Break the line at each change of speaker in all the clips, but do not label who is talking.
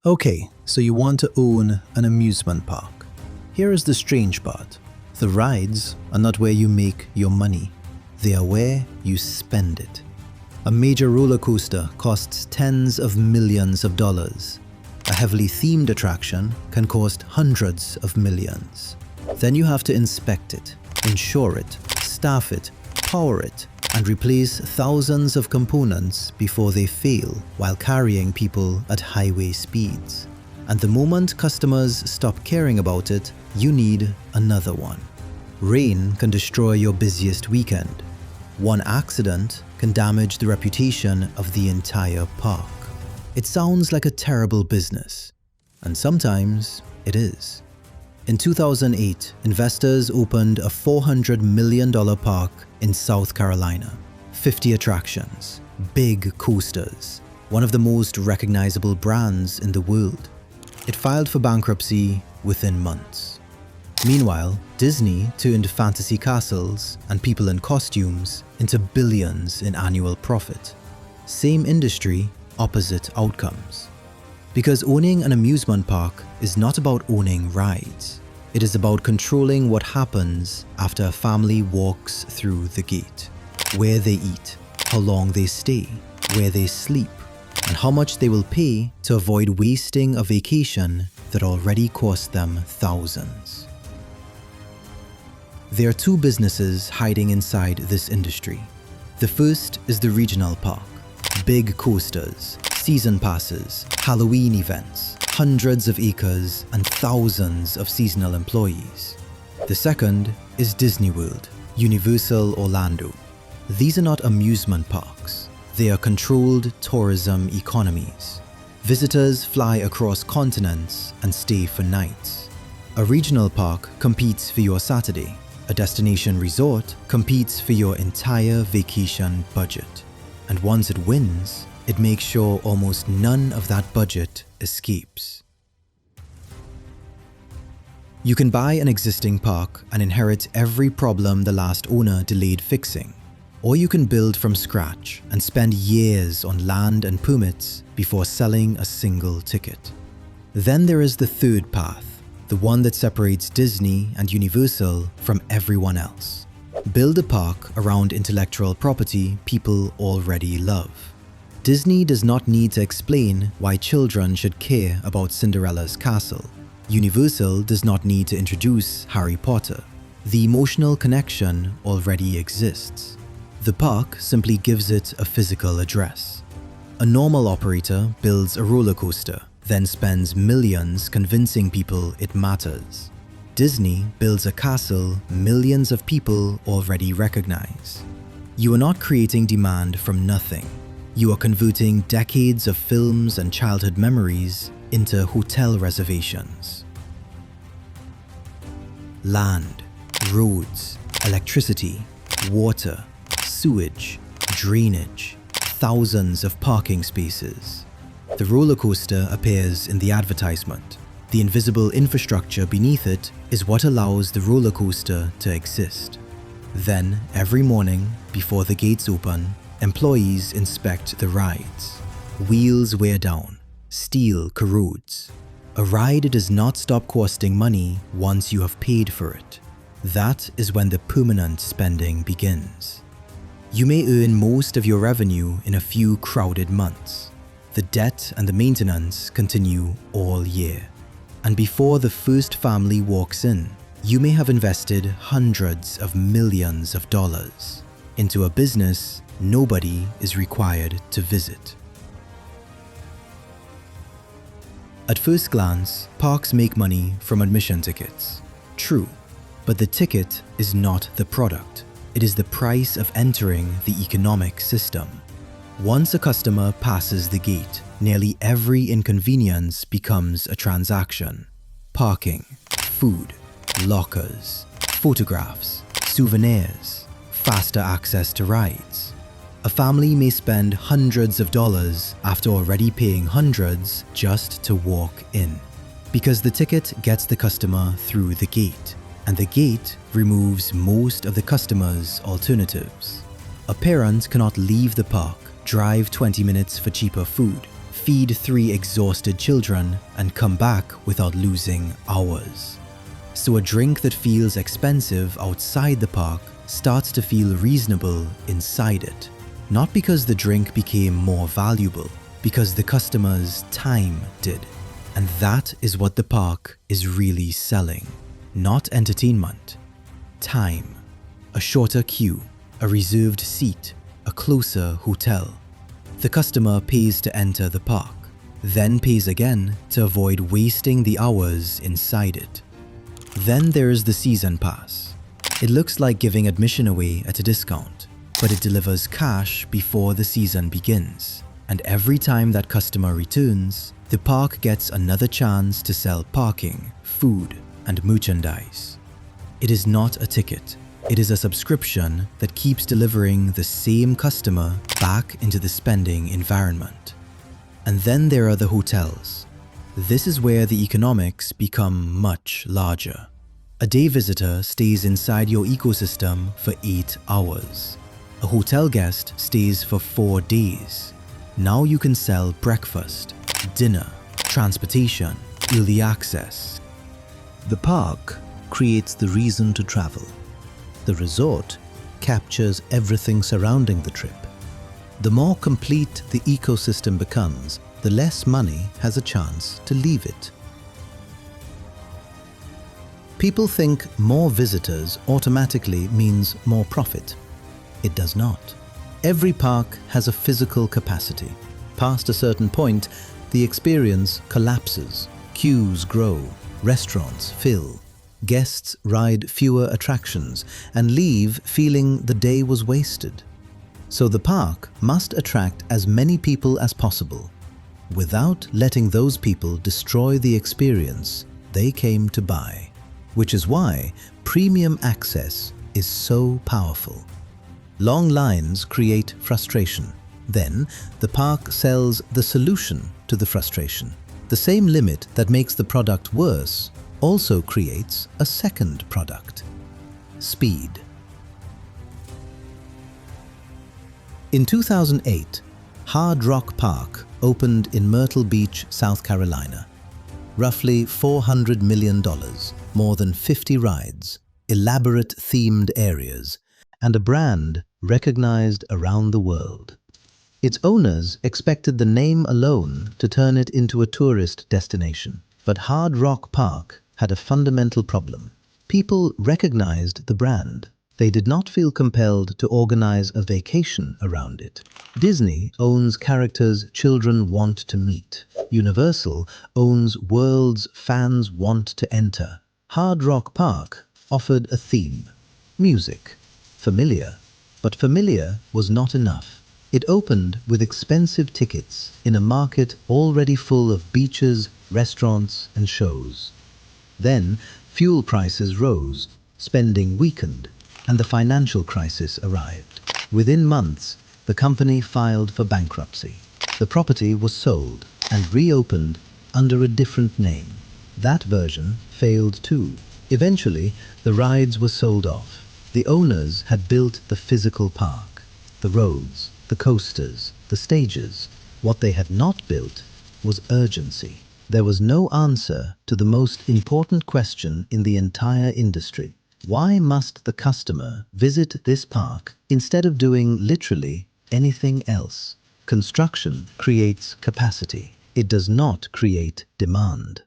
Okay, so you want to own an amusement park. Here is the strange part. The rides are not where you make your money. They are where you spend it. A major roller coaster costs tens of millions of dollars. A heavily themed attraction can cost hundreds of millions. Then you have to inspect it, insure it, staff it, power it, and replace thousands of components before they fail while carrying people at highway speeds. And the moment customers stop caring about it, you need another one. Rain can destroy your busiest weekend. One accident can damage the reputation of the entire park. It sounds like a terrible business, and sometimes it is. In 2008, investors opened a $400 million park in South Carolina. 50 attractions, big coasters, one of the most recognizable brands in the world. It filed for bankruptcy within months. Meanwhile, Disney turned fantasy castles and people in costumes into billions in annual profit. Same industry, opposite outcomes. Because owning an amusement park is not about owning rides. It is about controlling what happens after a family walks through the gate. Where they eat, how long they stay, where they sleep, and how much they will pay to avoid wasting a vacation that already cost them thousands. There are two businesses hiding inside this industry. The first is the regional park. Big coasters, season passes, Halloween events, hundreds of acres, and thousands of seasonal employees. The second is Disney World, Universal Orlando. These are not amusement parks. They are controlled tourism economies. Visitors fly across continents and stay for nights. A regional park competes for your Saturday. A destination resort competes for your entire vacation budget. And once it wins, it makes sure almost none of that budget escapes. You can buy an existing park and inherit every problem the last owner delayed fixing. Or you can build from scratch and spend years on land and permits before selling a single ticket. Then there is the third path, the one that separates Disney and Universal from everyone else. Build a park around intellectual property people already love. Disney does not need to explain why children should care about Cinderella's castle. Universal does not need to introduce Harry Potter. The emotional connection already exists. The park simply gives it a physical address. A normal operator builds a roller coaster, then spends millions convincing people it matters. Disney builds a castle millions of people already recognize. You are not creating demand from nothing. You are converting decades of films and childhood memories into hotel reservations. Land, roads, electricity, water, sewage, drainage, thousands of parking spaces. The roller coaster appears in the advertisement. The invisible infrastructure beneath it is what allows the roller coaster to exist. Then, every morning, before the gates open, employees inspect the rides. Wheels wear down, steel corrodes. A ride does not stop costing money once you have paid for it. That is when the permanent spending begins. You may earn most of your revenue in a few crowded months. The debt and the maintenance continue all year. And before the first family walks in, you may have invested hundreds of millions of dollars into a business nobody is required to visit. At first glance, parks make money from admission tickets. True, but the ticket is not the product. It is the price of entering the economic system. Once a customer passes the gate, nearly every inconvenience becomes a transaction. Parking, food, lockers, photographs, souvenirs, faster access to rides. A family may spend hundreds of dollars after already paying hundreds just to walk in. Because the ticket gets the customer through the gate, and the gate removes most of the customer's alternatives. A parent cannot leave the park, drive 20 minutes for cheaper food, feed 3 exhausted children, and come back without losing hours. So a drink that feels expensive outside the park starts to feel reasonable inside it. Not because the drink became more valuable, because the customer's time did. And that is what the park is really selling. Not entertainment. Time. A shorter queue, a reserved seat, a closer hotel. The customer pays to enter the park, then pays again to avoid wasting the hours inside it. Then there is the season pass. It looks like giving admission away at a discount, but it delivers cash before the season begins. And every time that customer returns, the park gets another chance to sell parking, food, and merchandise. It is not a ticket. It is a subscription that keeps delivering the same customer back into the spending environment. And then there are the hotels. This is where the economics become much larger. A day visitor stays inside your ecosystem for 8 hours. A hotel guest stays for 4 days. Now you can sell breakfast, dinner, transportation, early access. The park creates the reason to travel. The resort captures everything surrounding the trip. The more complete the ecosystem becomes, the less money has a chance to leave it. People think more visitors automatically means more profit. It does not. Every park has a physical capacity. Past a certain point, the experience collapses. Queues grow, restaurants fill, guests ride fewer attractions and leave feeling the day was wasted. So the park must attract as many people as possible, without letting those people destroy the experience they came to buy. Which is why premium access is so powerful. Long lines create frustration. Then, the park sells the solution to the frustration. The same limit that makes the product worse also creates a second product: speed. In 2008, Hard Rock Park opened in Myrtle Beach, South Carolina. Roughly $400 million, more than 50 rides, elaborate themed areas, and a brand recognized around the world. Its owners expected the name alone to turn it into a tourist destination. But Hard Rock Park had a fundamental problem. People recognized the brand. They did not feel compelled to organize a vacation around it. Disney owns characters children want to meet. Universal owns worlds fans want to enter. Hard Rock Park offered a theme: music. Familiar. But familiar was not enough. It opened with expensive tickets in a market already full of beaches, restaurants, and shows. Then, fuel prices rose, spending weakened, and the financial crisis arrived. Within months, the company filed for bankruptcy. The property was sold and reopened under a different name. That version failed too. Eventually, the rides were sold off. The owners had built the physical park, the roads, the coasters, the stages. What they had not built was urgency. There was no answer to the most important question in the entire industry. Why must the customer visit this park instead of doing literally anything else? Construction creates capacity. It does not create demand.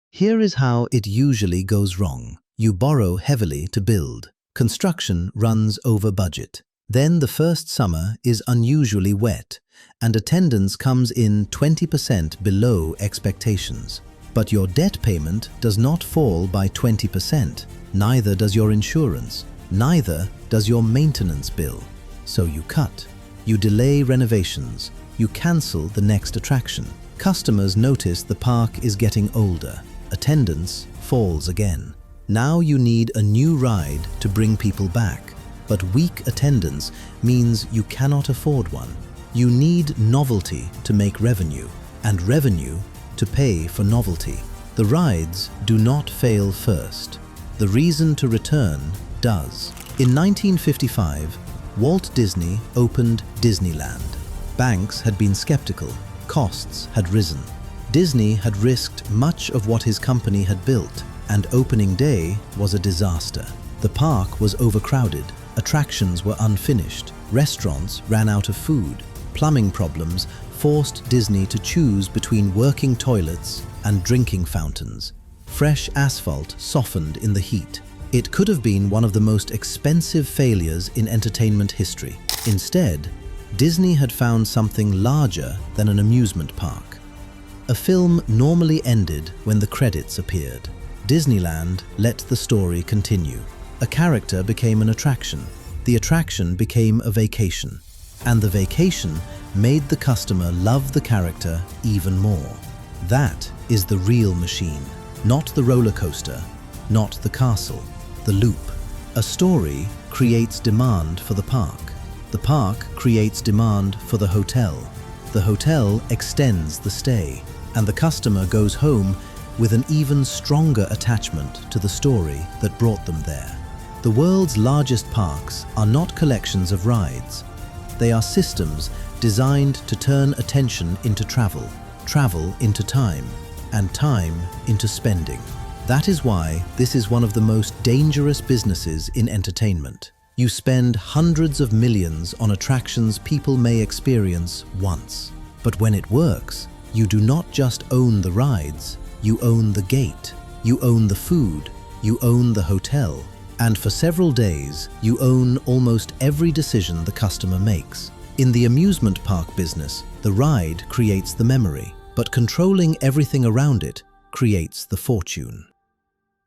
Here is how it usually goes wrong. You borrow heavily to build. Construction runs over budget. Then the first summer is unusually wet, and attendance comes in 20% below expectations. But your debt payment does not fall by 20%. Neither does your insurance. Neither does your maintenance bill. So you cut. You delay renovations. You cancel the next attraction. Customers notice the park is getting older. Attendance falls again. Now you need a new ride to bring people back. But weak attendance means you cannot afford one. You need novelty to make revenue, and revenue to pay for novelty. The rides do not fail first. The reason to return does. In 1955, Walt Disney opened Disneyland. Banks had been skeptical. Costs had risen. Disney had risked much of what his company had built, and opening day was a disaster. The park was overcrowded. Attractions were unfinished. Restaurants ran out of food. Plumbing problems forced Disney to choose between working toilets and drinking fountains. Fresh asphalt softened in the heat. It could have been one of the most expensive failures in entertainment history. Instead, Disney had found something larger than an amusement park. A film normally ended when the credits appeared. Disneyland let the story continue. A character became an attraction. The attraction became a vacation. And the vacation made the customer love the character even more. That is the real machine, not the roller coaster, not the castle, the loop. A story creates demand for the park. The park creates demand for the hotel. The hotel extends the stay, and the customer goes home with an even stronger attachment to the story that brought them there. The world's largest parks are not collections of rides. They are systems designed to turn attention into travel, travel into time, and time into spending. That is why this is one of the most dangerous businesses in entertainment. You spend hundreds of millions on attractions people may experience once. But when it works, you do not just own the rides, you own the gate, you own the food, you own the hotel, and for several days, you own almost every decision the customer makes. In the amusement park business, the ride creates the memory, but controlling everything around it creates the fortune.